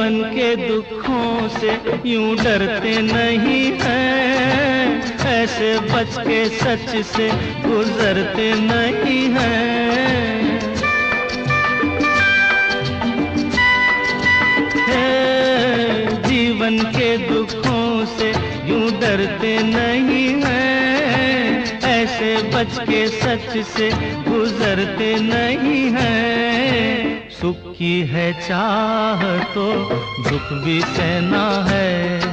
जीवन के दुखों से यूं डरते नहीं हैं, ऐसे बच के सच से गुजरते नहीं हैं। जीवन के दुखों से यूं डरते नहीं हैं, ऐसे बच के सच से गुजरते नहीं हैं। सुख की है चाह तो दुख भी सहना है।